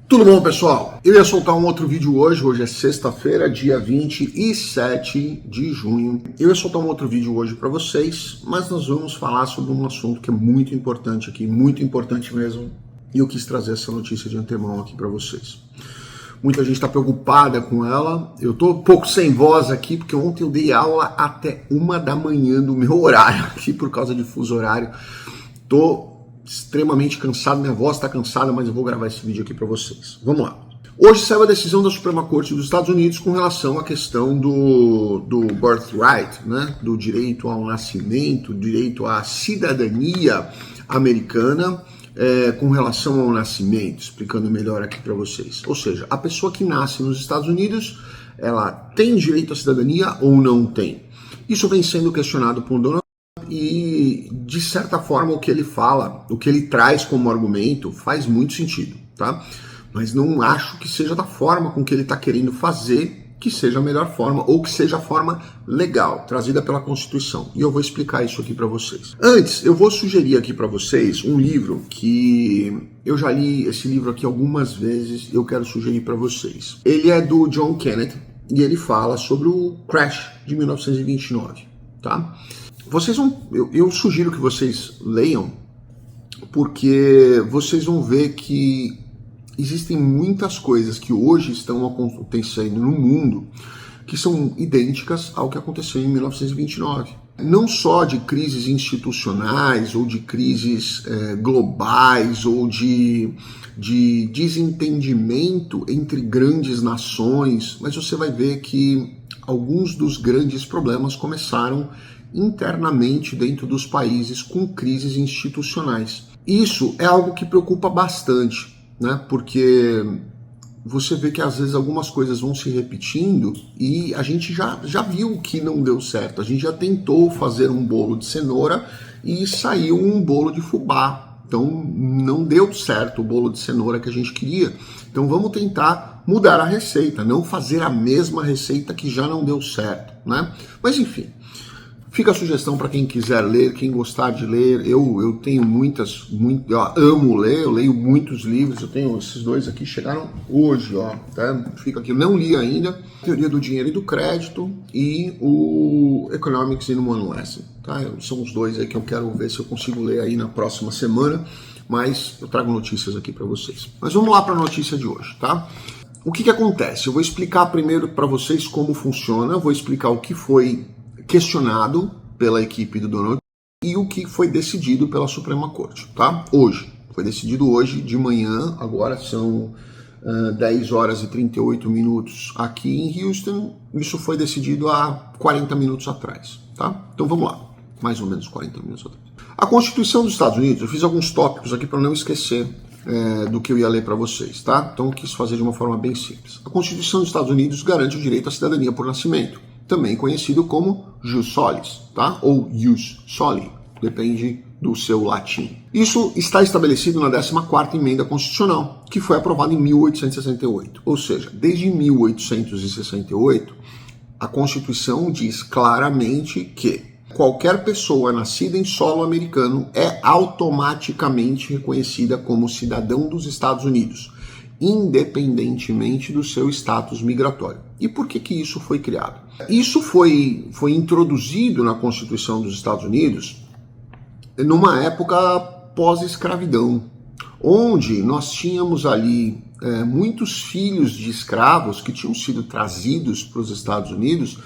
Tudo bom, pessoal? Eu ia soltar um outro vídeo hoje é sexta-feira, dia 27 de junho. Eu ia soltar um outro vídeo hoje para vocês, mas nós vamos falar sobre um assunto que é muito importante aqui, muito importante mesmo, e eu quis trazer essa notícia de antemão aqui para vocês. Muita gente está preocupada com ela, eu estou um pouco sem voz aqui, porque ontem eu dei aula até 1 da manhã do meu horário aqui, por causa de fuso horário. Estou extremamente cansado, minha voz está cansada, mas eu vou gravar esse vídeo aqui para vocês. Vamos lá. Hoje saiu a decisão da Suprema Corte dos Estados Unidos com relação à questão do birthright, né? Do direito ao nascimento, direito à cidadania americana com relação ao nascimento, explicando melhor aqui para vocês. Ou seja, a pessoa que nasce nos Estados Unidos, ela tem direito à cidadania ou não tem? Isso vem sendo questionado por Donald e, de certa forma, o que ele fala, o que ele traz como argumento faz muito sentido, tá? Mas não acho que seja da forma com que ele está querendo fazer que seja a melhor forma, ou que seja a forma legal, trazida pela Constituição. E eu vou explicar isso aqui para vocês. Antes, eu vou sugerir aqui para vocês um livro que eu já li esse livro aqui algumas vezes, eu quero sugerir para vocês. Ele é do John Kenneth e ele fala sobre o Crash de 1929, tá? Vocês vão, eu sugiro que vocês leiam, porque vocês vão ver que existem muitas coisas que hoje estão acontecendo no mundo que são idênticas ao que aconteceu em 1929. Não só de crises institucionais ou de crises globais ou de desentendimento entre grandes nações, mas você vai ver que alguns dos grandes problemas começaram internamente dentro dos países com crises institucionais. Isso é algo que preocupa bastante, né? Porque você vê que às vezes algumas coisas vão se repetindo e a gente já viu que não deu certo. A gente já tentou fazer um bolo de cenoura e saiu um bolo de fubá. Então não deu certo o bolo de cenoura que a gente queria. Então vamos tentar mudar a receita, não fazer a mesma receita que já não deu certo, né? Mas enfim, fica a sugestão para quem quiser ler, quem gostar de ler. Eu tenho eu amo ler, eu leio muitos livros, eu tenho esses dois aqui, chegaram hoje, ó, tá? Fica aqui, eu não li ainda, Teoria do Dinheiro e do Crédito e o Economics in One Lesson, tá? São os dois aí que eu quero ver se eu consigo ler aí na próxima semana, mas eu trago notícias aqui para vocês. Mas vamos lá para a notícia de hoje, tá? O que acontece? Eu vou explicar primeiro para vocês como funciona, eu vou explicar o que foi questionado pela equipe do Donald e o que foi decidido pela Suprema Corte, tá? Hoje, foi decidido hoje de manhã, agora são 10 horas e 38 minutos aqui em Houston, isso foi decidido há 40 minutos atrás, tá? Então vamos lá, mais ou menos 40 minutos atrás. A Constituição dos Estados Unidos, eu fiz alguns tópicos aqui para não esquecer do que eu ia ler para vocês, tá? Então eu quis fazer de uma forma bem simples. A Constituição dos Estados Unidos garante o direito à cidadania por nascimento, também conhecido como jus solis, tá? Ou ius soli, depende do seu latim. Isso está estabelecido na 14ª Emenda Constitucional, que foi aprovada em 1868. Ou seja, desde 1868, a Constituição diz claramente que qualquer pessoa nascida em solo americano é automaticamente reconhecida como cidadão dos Estados Unidos, independentemente do seu status migratório. E por que isso foi criado? Isso foi introduzido na Constituição dos Estados Unidos numa época pós-escravidão, onde nós tínhamos ali muitos filhos de escravos que tinham sido trazidos para os Estados Unidos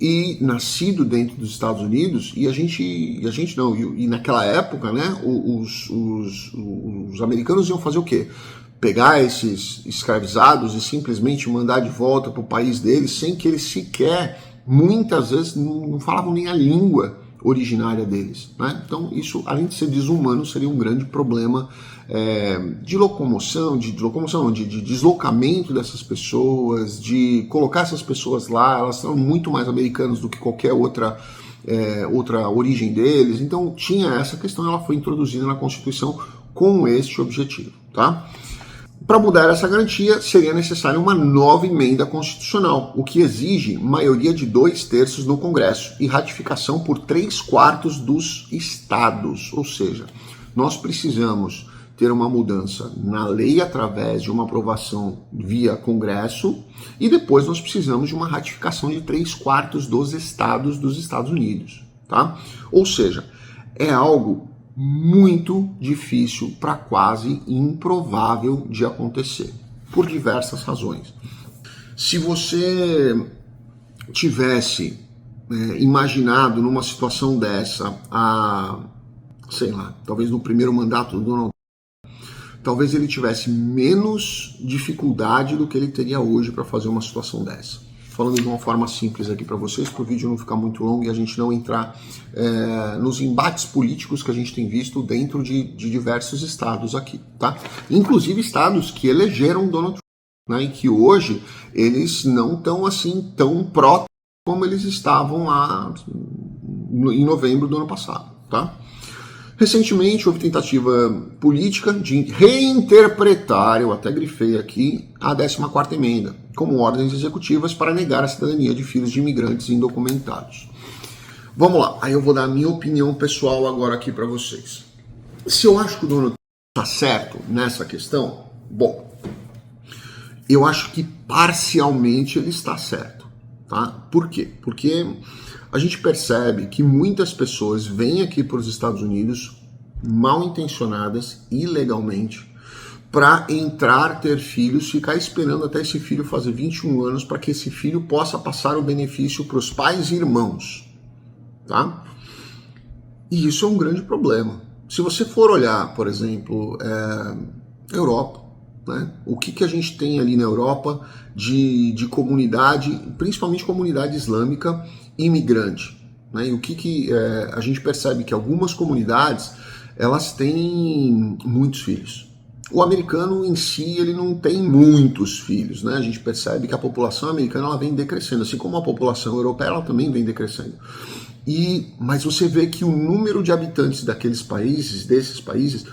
e nascido dentro dos Estados Unidos, e naquela época, né, os americanos iam fazer o quê? Pegar esses escravizados e simplesmente mandar de volta para o país deles, sem que eles sequer, muitas vezes, não falavam nem a língua originária deles, né? Então isso, além de ser desumano, seria um grande problema de deslocamento dessas pessoas, de colocar essas pessoas lá. Elas são muito mais americanas do que qualquer outra origem deles. Então tinha essa questão, ela foi introduzida na Constituição com este objetivo, tá? Para mudar essa garantia, seria necessária uma nova emenda constitucional, o que exige maioria de 2/3 no Congresso e ratificação por 3/4 dos estados. Ou seja, nós precisamos ter uma mudança na lei através de uma aprovação via Congresso e depois nós precisamos de uma ratificação de 3/4 dos estados dos Estados Unidos, tá? Ou seja, é algo muito difícil para quase improvável de acontecer, por diversas razões. Se você tivesse imaginado numa situação dessa, sei lá, talvez no primeiro mandato do Donald Trump, talvez ele tivesse menos dificuldade do que ele teria hoje para fazer uma situação dessa. Falando de uma forma simples aqui para vocês, para o vídeo não ficar muito longo e a gente não entrar nos embates políticos que a gente tem visto dentro de diversos estados aqui, tá? Inclusive estados que elegeram Donald Trump, né, e que hoje eles não estão assim tão pró como eles estavam lá em novembro do ano passado, tá? Recentemente houve tentativa política de reinterpretar, eu até grifei aqui, a 14ª emenda, como ordens executivas para negar a cidadania de filhos de imigrantes indocumentados. Vamos lá, aí eu vou dar a minha opinião pessoal agora aqui para vocês. Se eu acho que o Donald Trump está certo nessa questão, bom, eu acho que parcialmente ele está certo, tá? Por quê? Porque a gente percebe que muitas pessoas vêm aqui para os Estados Unidos mal intencionadas, ilegalmente, para entrar, ter filhos, ficar esperando até esse filho fazer 21 anos para que esse filho possa passar o benefício para os pais e irmãos, tá? E isso é um grande problema. Se você for olhar, por exemplo, Europa, né? O que a gente tem ali na Europa de comunidade, principalmente comunidade islâmica imigrante, né? E o que a gente percebe que algumas comunidades elas têm muitos filhos. O americano em si ele não tem muitos filhos, né? A gente percebe que a população americana ela vem decrescendo, assim como a população europeia ela também vem decrescendo. Mas você vê que o número de habitantes desses países,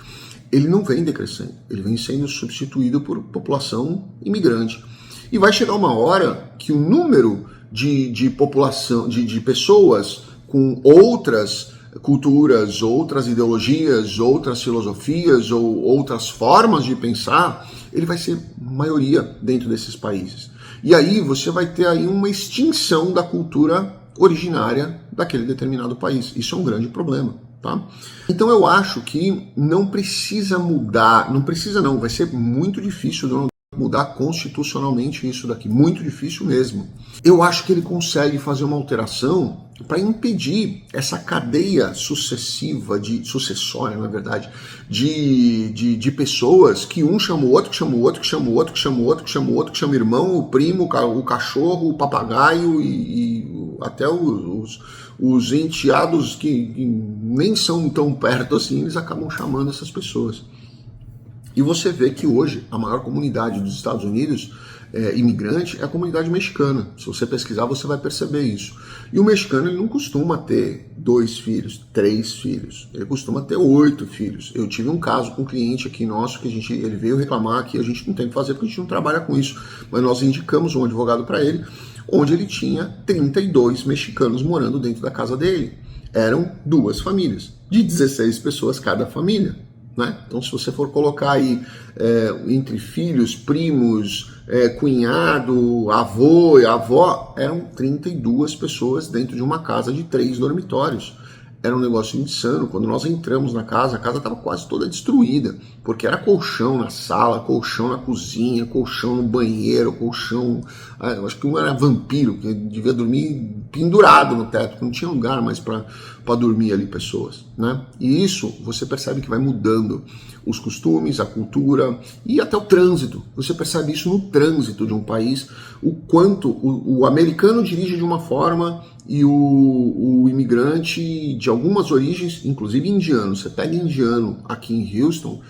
ele não vem decrescendo, ele vem sendo substituído por população imigrante. E vai chegar uma hora que o número de população, de pessoas com outras culturas, outras ideologias, outras filosofias ou outras formas de pensar, ele vai ser maioria dentro desses países. E aí você vai ter aí uma extinção da cultura originária daquele determinado país. Isso é um grande problema, tá? Então eu acho que não precisa mudar, não, vai ser muito difícil mudar constitucionalmente isso daqui, muito difícil mesmo. Eu acho que ele consegue fazer uma alteração para impedir essa cadeia sucessória, na verdade, de pessoas que um chama o outro, que chama o outro, que chama o outro, que chama o outro, que chama o outro, que chama o irmão, o primo, o cachorro, o papagaio e até os enteados que nem são tão perto assim, eles acabam chamando essas pessoas. E você vê que hoje a maior comunidade dos Estados Unidos imigrante é a comunidade mexicana. Se você pesquisar, você vai perceber isso. E o mexicano ele não costuma ter 2 filhos, 3 filhos. Ele costuma ter 8 filhos. Eu tive um caso com um cliente aqui nosso que ele veio reclamar que a gente não tem que fazer porque a gente não trabalha com isso. Mas nós indicamos um advogado para ele, onde ele tinha 32 mexicanos morando dentro da casa dele. Eram 2 famílias, de 16 pessoas cada família. Né? Então, se você for colocar aí entre filhos, primos, cunhado, avô e avó, eram 32 pessoas dentro de uma casa de 3 dormitórios. Era um negócio insano. Quando nós entramos na casa, a casa estava quase toda destruída, porque era colchão na sala, colchão na cozinha, colchão no banheiro, colchão... Eu acho que um era vampiro, que devia dormir pendurado no teto, porque não tinha lugar mais para dormir ali pessoas, né? E isso você percebe que vai mudando os costumes, a cultura e até o trânsito. Você percebe isso no trânsito de um país, o quanto o americano dirige de uma forma e o imigrante de algumas origens, inclusive indiano. Você pega indiano aqui em Houston,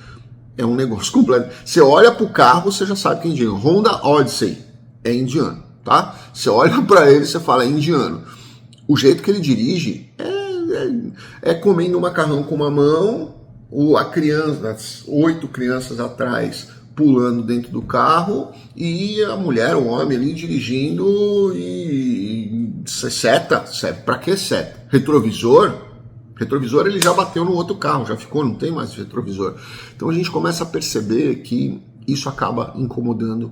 é um negócio completo. Você olha para o carro, você já sabe que é indiano. Honda Odyssey é indiano, tá? Você olha para ele, você fala é indiano. O jeito que ele dirige é comendo macarrão com uma mão, a criança, as 8 crianças atrás pulando dentro do carro e a mulher, o homem ali dirigindo e seta, para que seta? Retrovisor? Retrovisor ele já bateu no outro carro, já ficou, não tem mais retrovisor. Então a gente começa a perceber que isso acaba incomodando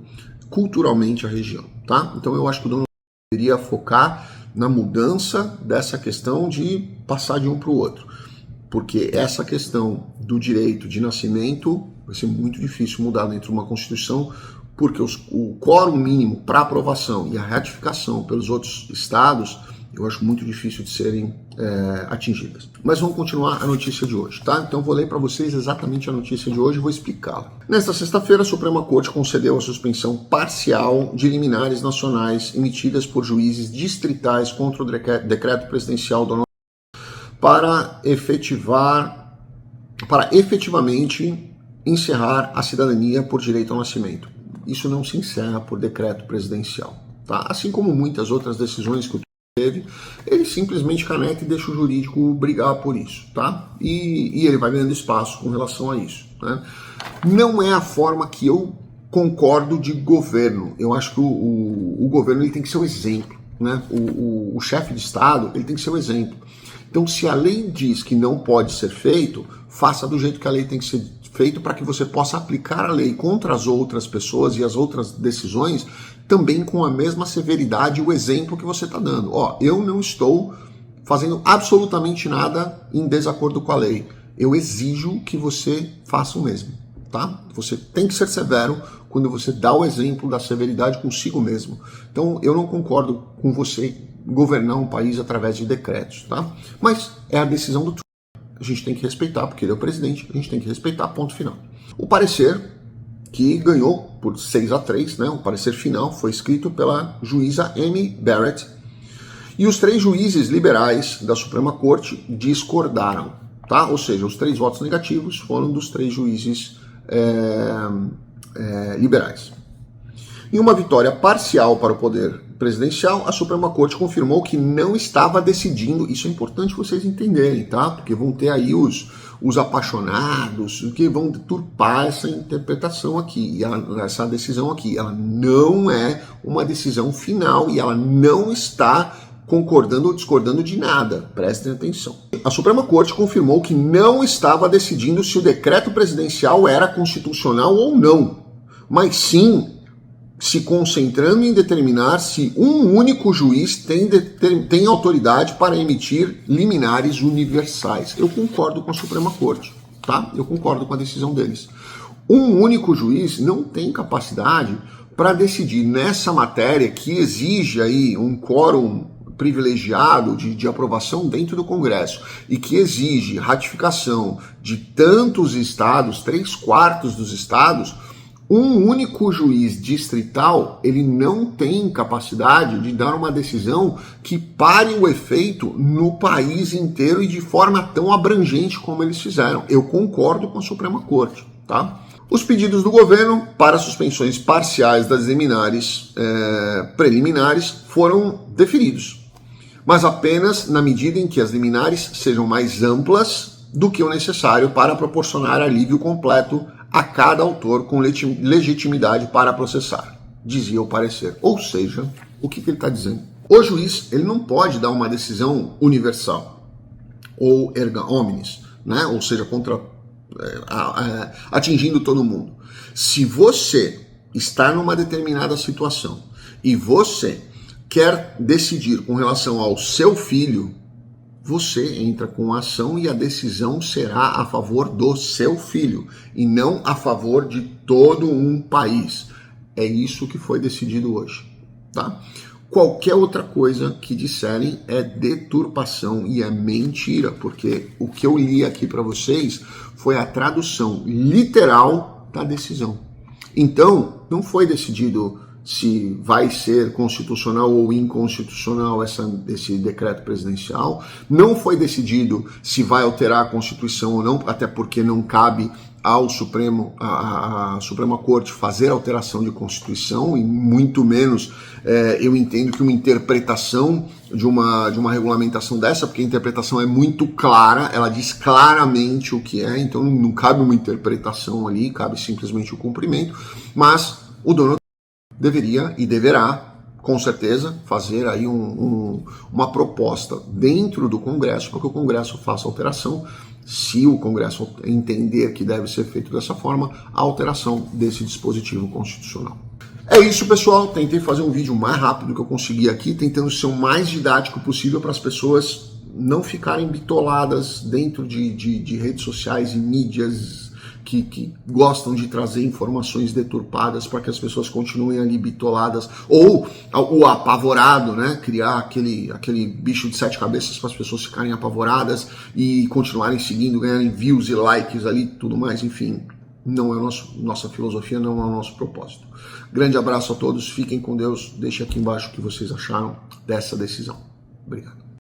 culturalmente a região, tá? Então eu acho que o Donald Trump deveria focar na mudança dessa questão de passar de um para o outro. Porque essa questão do direito de nascimento vai ser muito difícil mudar dentro de uma Constituição, porque o quórum mínimo para aprovação e a ratificação pelos outros estados eu acho muito difícil de serem atingidas. Mas vamos continuar a notícia de hoje, tá? Então vou ler para vocês exatamente a notícia de hoje e vou explicá-la. Nesta sexta-feira, a Suprema Corte concedeu a suspensão parcial de liminares nacionais emitidas por juízes distritais contra o decreto presidencial do para efetivamente encerrar a cidadania por direito ao nascimento. Isso não se encerra por decreto presidencial, tá? Assim como muitas outras decisões que o teve, ele simplesmente caneta e deixa o jurídico brigar por isso, tá? E ele vai ganhando espaço com relação a isso, né? Não é a forma que eu concordo de governo. Eu acho que o governo ele tem que ser o exemplo, né? O chefe de Estado ele tem que ser o exemplo. Então, se a lei diz que não pode ser feito, faça do jeito que a lei tem que ser feito para que você possa aplicar a lei contra as outras pessoas e as outras decisões também com a mesma severidade e o exemplo que você está dando. Ó, eu não estou fazendo absolutamente nada em desacordo com a lei. Eu exijo que você faça o mesmo, tá? Você tem que ser severo quando você dá o exemplo da severidade consigo mesmo. Então, eu não concordo com você governar um país através de decretos, tá? Mas é a decisão do Trump. A gente tem que respeitar, porque ele é o presidente, a gente tem que respeitar, ponto final. O parecer, que ganhou por 6-3, né? O parecer final foi escrito pela juíza Amy Barrett, e os 3 juízes liberais da Suprema Corte discordaram, tá? Ou seja, os 3 votos negativos foram dos 3 juízes liberais. Em uma vitória parcial para o poder presidencial, a Suprema Corte confirmou que não estava decidindo, isso é importante vocês entenderem, tá? Porque vão ter aí os apaixonados que vão deturpar essa interpretação aqui, essa decisão aqui. Ela não é uma decisão final e ela não está concordando ou discordando de nada. Prestem atenção. A Suprema Corte confirmou que não estava decidindo se o decreto presidencial era constitucional ou não, mas sim se concentrando em determinar se um único juiz tem autoridade para emitir liminares universais. Eu concordo com a Suprema Corte, tá? Eu concordo com a decisão deles. Um único juiz não tem capacidade para decidir nessa matéria que exige aí um quórum privilegiado de aprovação dentro do Congresso e que exige ratificação de tantos estados, 3/4 dos estados. Um único juiz distrital, ele não tem capacidade de dar uma decisão que pare o efeito no país inteiro e de forma tão abrangente como eles fizeram. Eu concordo com a Suprema Corte, tá? Os pedidos do governo para suspensões parciais das liminares preliminares foram deferidos, mas apenas na medida em que as liminares sejam mais amplas do que o necessário para proporcionar alívio completo a cada autor com legitimidade para processar, dizia o parecer. Ou seja, o que ele está dizendo? O juiz ele não pode dar uma decisão universal ou erga omnes, né? Ou seja, atingindo todo mundo. Se você está numa determinada situação e você quer decidir com relação ao seu filho, você entra com a ação e a decisão será a favor do seu filho e não a favor de todo um país. É isso que foi decidido hoje, tá? Qualquer outra coisa que disserem é deturpação e é mentira, porque o que eu li aqui para vocês foi a tradução literal da decisão. Então, não foi decidido se vai ser constitucional ou inconstitucional esse decreto presidencial. Não foi decidido se vai alterar a Constituição ou não, até porque não cabe ao à Suprema Corte fazer alteração de Constituição, e muito menos eu entendo que uma interpretação de uma regulamentação dessa, porque a interpretação é muito clara, ela diz claramente o que é, então não cabe uma interpretação ali, cabe simplesmente o cumprimento, mas o Donald deveria e deverá com certeza, fazer aí uma proposta dentro do Congresso para que o Congresso faça alteração, se o Congresso entender que deve ser feito dessa forma, a alteração desse dispositivo constitucional. É isso, pessoal. Tentei fazer um vídeo mais rápido que eu consegui aqui, tentando ser o mais didático possível para as pessoas não ficarem bitoladas dentro de redes sociais e mídias que gostam de trazer informações deturpadas para que as pessoas continuem ali bitoladas, ou o apavorado, né? Criar aquele bicho de 7 cabeças para as pessoas ficarem apavoradas e continuarem seguindo, ganharem views e likes ali, tudo mais, enfim. Não é nossa filosofia, não é o nosso propósito. Grande abraço a todos, fiquem com Deus, deixem aqui embaixo o que vocês acharam dessa decisão. Obrigado.